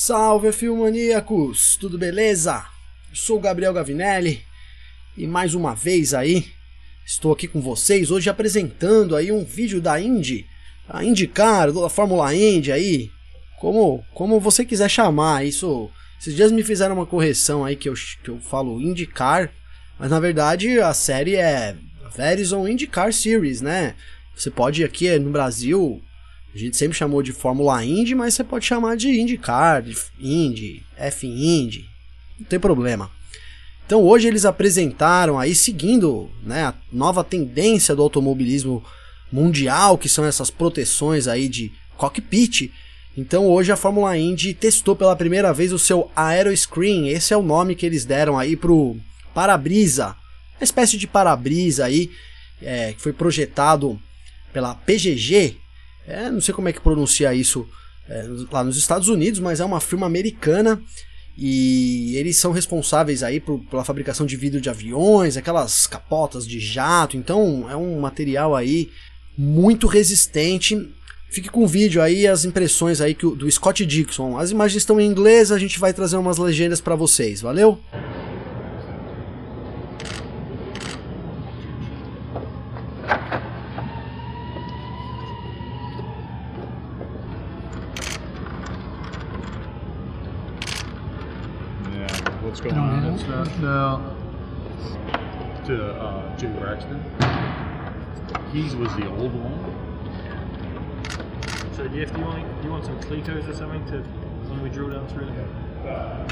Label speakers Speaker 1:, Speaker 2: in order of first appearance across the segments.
Speaker 1: Salve filmaníacos, tudo beleza? Eu sou o Gabriel Gavinelli e mais uma vez aí estou aqui com vocês hoje apresentando aí um vídeo da Indy, a IndyCar, da Fórmula Indy aí, como você quiser chamar isso. Esses dias me fizeram uma correção aí que eu falo IndyCar, mas na verdade a série é Verizon IndyCar Series, né? Você pode aqui no Brasil, a gente sempre chamou de Fórmula Indy, mas você pode chamar de IndyCar, de Indy, f-indy, não tem problema. Então hoje eles apresentaram aí, seguindo, né, a nova tendência do automobilismo mundial, que são essas proteções aí de cockpit. Então hoje a Fórmula Indy testou pela primeira vez o seu Aeroscreen, esse é o nome que eles deram aí pro para-brisa, uma espécie de para-brisa aí, que foi projetado pela PGG, não sei como é que pronuncia isso lá nos Estados Unidos, mas é uma firma americana e eles são responsáveis aí pela fabricação de vidro de aviões, aquelas capotas de jato, então é um material aí muito resistente. Fique com o vídeo aí, as impressões aí do Scott Dixon. As imagens estão em inglês, a gente vai trazer umas legendas para vocês, valeu?
Speaker 2: What's going on? No. To Jay Braxton. His was the old one.
Speaker 3: So do you want some Cletos or something to when we drill down through the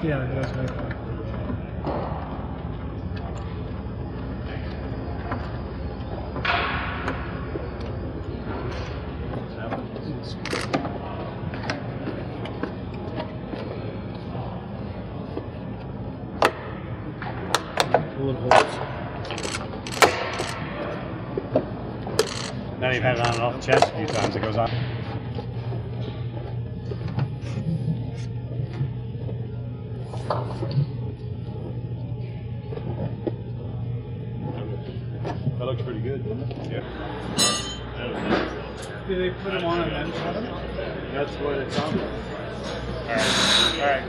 Speaker 4: Yeah, that's very fun.
Speaker 2: Now you've had it on and off the chest a few times, it goes on. That looks pretty good, doesn't it? Yeah.
Speaker 4: Do they put them on and then shut them?
Speaker 2: That's what it sounds like. Alright.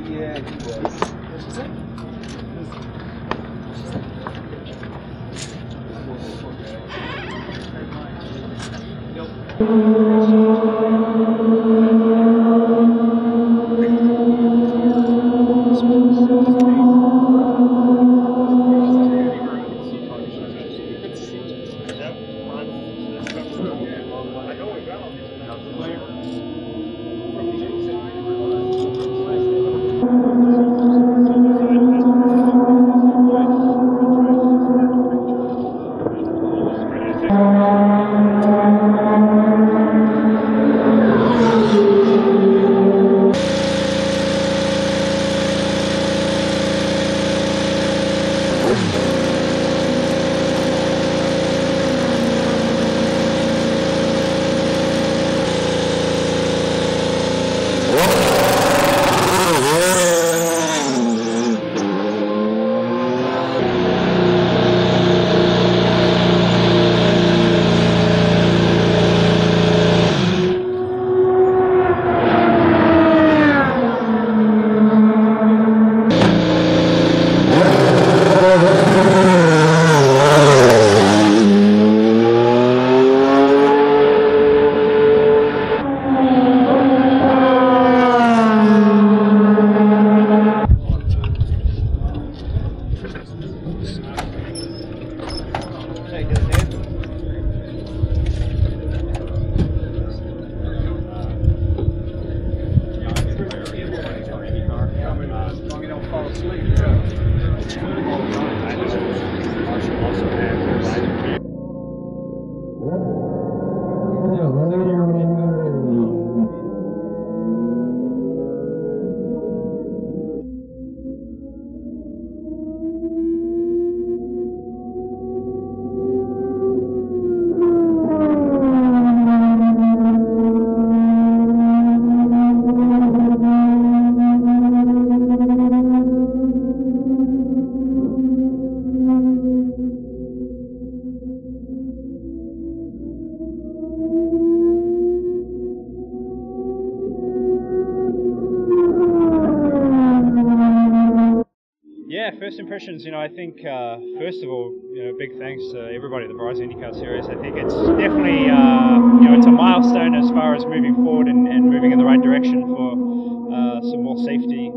Speaker 4: Yeah, he was.
Speaker 5: Yeah, first impressions, I think, first of all, big thanks to everybody at the Verizon IndyCar Series. I think it's definitely, it's a milestone as far as moving forward and moving in the right direction for some more safety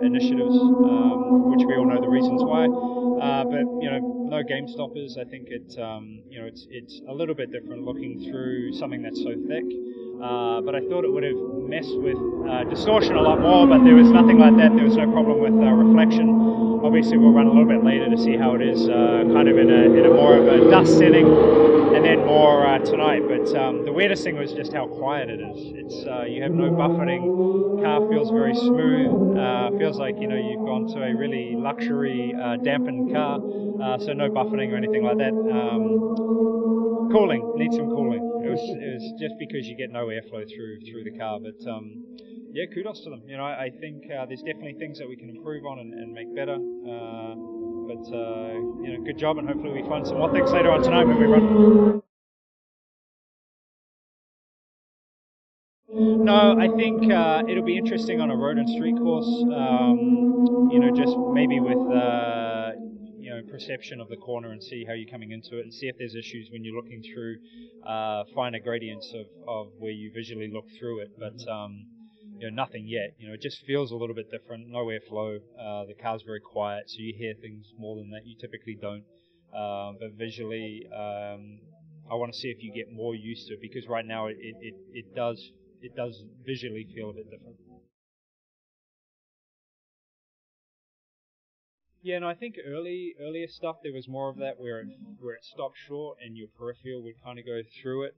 Speaker 5: initiatives, which we all know the reasons why. But, no game stoppers. I think it's a little bit different looking through something that's so thick. But I thought it would have messed with distortion a lot more, but there was nothing like that. There was no problem with reflection. Obviously, we'll run a little bit later to see how it is, kind of in a more of a dust setting, and then more tonight. But the weirdest thing was just how quiet it is. It's you have no buffeting. Car feels very smooth. Feels like you've gone to a really luxury dampened car, so no buffeting or anything like that. Cooling, need some cooling. It was just because you get no airflow through the car, but yeah, kudos to them. I think there's definitely things that we can improve on and make better. But good job, and hopefully we find some more things later on tonight when we run. No, I think it'll be interesting on a road and street course. Just maybe with perception of the corner and see how you're coming into it, and see if there's issues when you're looking through finer gradients of where you visually look through it. But nothing yet. It just feels a little bit different. No airflow. The car's very quiet, so you hear things more than that you typically don't. But visually, I want to see if you get more used to it, because right now it does visually feel a bit different. Yeah, no, I think earlier stuff, there was more of that where it stopped short and your peripheral would kind of go through it,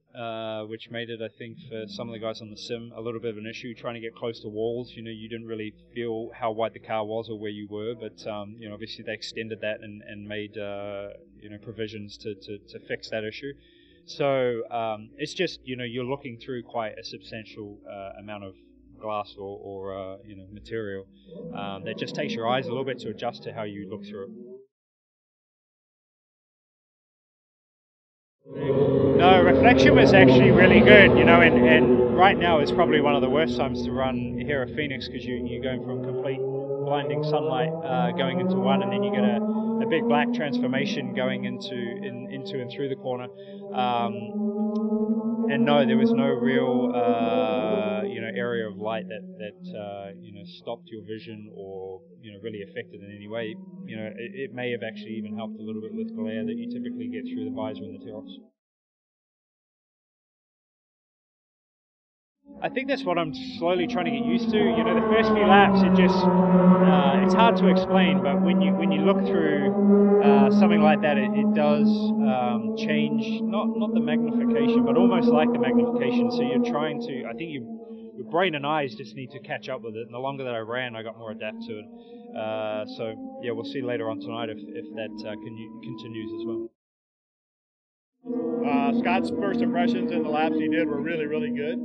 Speaker 5: which made it, I think, for some of the guys on the sim, a little bit of an issue trying to get close to walls. You didn't really feel how wide the car was or where you were, but obviously they extended that and made provisions to fix that issue. So it's just you're looking through quite a substantial amount of glass or material that just takes your eyes a little bit to adjust to how you look through it. No, reflection was actually really good, and right now is probably one of the worst times to run here at Phoenix, because you're going from complete blinding sunlight going into one, and then you get a big black transformation going into and through the corner. And no, there was no real area of light that stopped your vision or really affected in any way. It may have actually even helped a little bit with glare that you typically get through the visor and the tear-offs. I think that's what I'm slowly trying to get used to. The first few laps, it's hard to explain, but when you look through something like that, it does change, not the magnification, but almost like the magnification. So you're trying to, I think your brain and eyes just need to catch up with it. And the longer that I ran, I got more adapt to it. So yeah, we'll see later on tonight if that continues as well.
Speaker 6: Scott's first impressions in the laps he did were really, really good.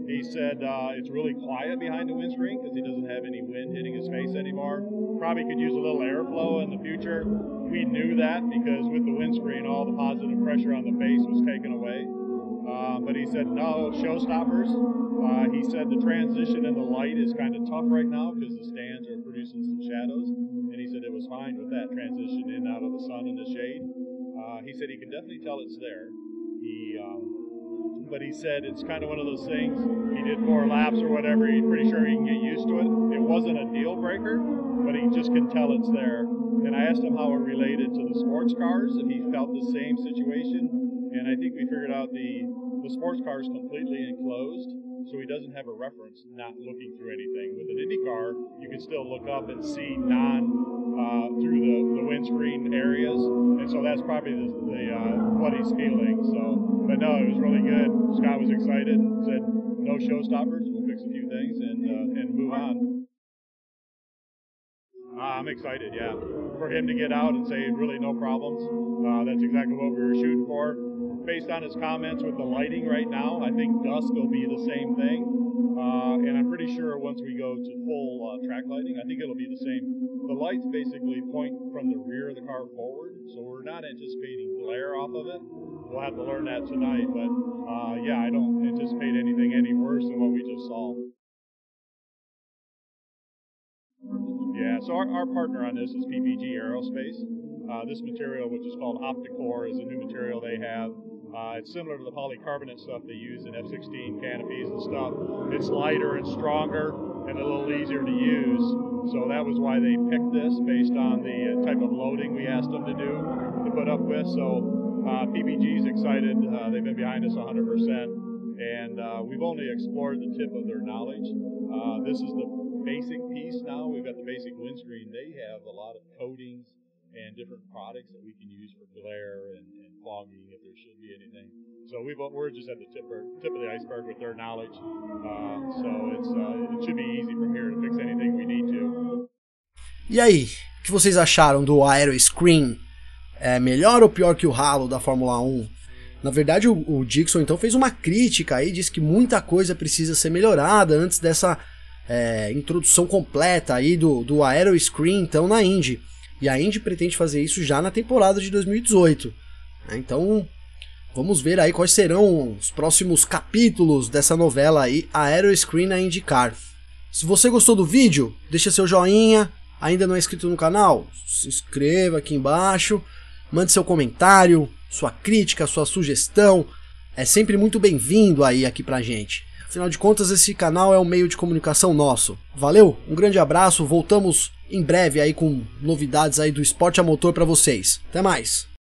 Speaker 6: He said it's really quiet behind the windscreen because he doesn't have any wind hitting his face anymore. Probably could use a little airflow in the future. We knew that because with the windscreen, all the positive pressure on the face was taken away. But he said no showstoppers. He said the transition in the light is kind of tough right now because the stands are producing some shadows. And he said it was fine with that transition in out of the sun and the shade. He said he can definitely tell it's there. But he said it's kind of one of those things. He did 4 laps or whatever. He's pretty sure he can get used to it. It wasn't a deal breaker, but he just can tell it's there. And I asked him how it related to the sports cars, if he felt the same situation. And I think we figured out the sports car is completely enclosed, so he doesn't have a reference not looking through anything. With an IndyCar, you can still look up and see through the windscreen areas, and so that's probably what he's feeling. So, but no, it was really good. Scott was excited and said no showstoppers. We'll fix a few things and move on. I'm excited, yeah, for him to get out and say really no problems. That's exactly what we were shooting for. Based on his comments with the lighting right now, I think dusk will be the same thing. And I'm pretty sure once we go to full track lighting, I think it'll be the same. The lights basically point from the rear of the car forward, so we're not anticipating glare off of it. We'll have to learn that tonight, but yeah, I don't anticipate anything any worse than what we just saw. Yeah, so our partner on this is PPG Aerospace. This material, which is called Opticore, is a new material they have. It's similar to the polycarbonate stuff they use in F-16 canopies and stuff. It's lighter and stronger and a little easier to use. So that was why they picked this based on the type of loading we asked them to do to put up with. So PPG's excited. They've been behind us 100%. And we've only explored the tip of their knowledge. This is the basic piece now. We've got the basic windscreen. They have a lot of coatings and different products that we can use for glare and fogging if there should be anything. So we're just at the tip of the iceberg with their knowledge. So it should be easy from here to fix anything we need to.
Speaker 1: E aí, o que vocês acharam do Aeroscreen? É melhor ou pior que o Halo da Fórmula 1? Na verdade, o Dixon então fez uma crítica aí, disse que muita coisa precisa ser melhorada antes dessa introdução completa aí do Aeroscreen então na Indy. E a Indy pretende fazer isso já na temporada de 2018. Então, vamos ver aí quais serão os próximos capítulos dessa novela aí, Aeroscreen na IndyCar. Se você gostou do vídeo, deixa seu joinha. Ainda não é inscrito no canal? Se inscreva aqui embaixo. Mande seu comentário, sua crítica, sua sugestão. É sempre muito bem-vindo aí aqui pra gente. Afinal de contas, esse canal é um meio de comunicação nosso. Valeu, um grande abraço, voltamos em breve aí com novidades aí do esporte a motor pra vocês. Até mais!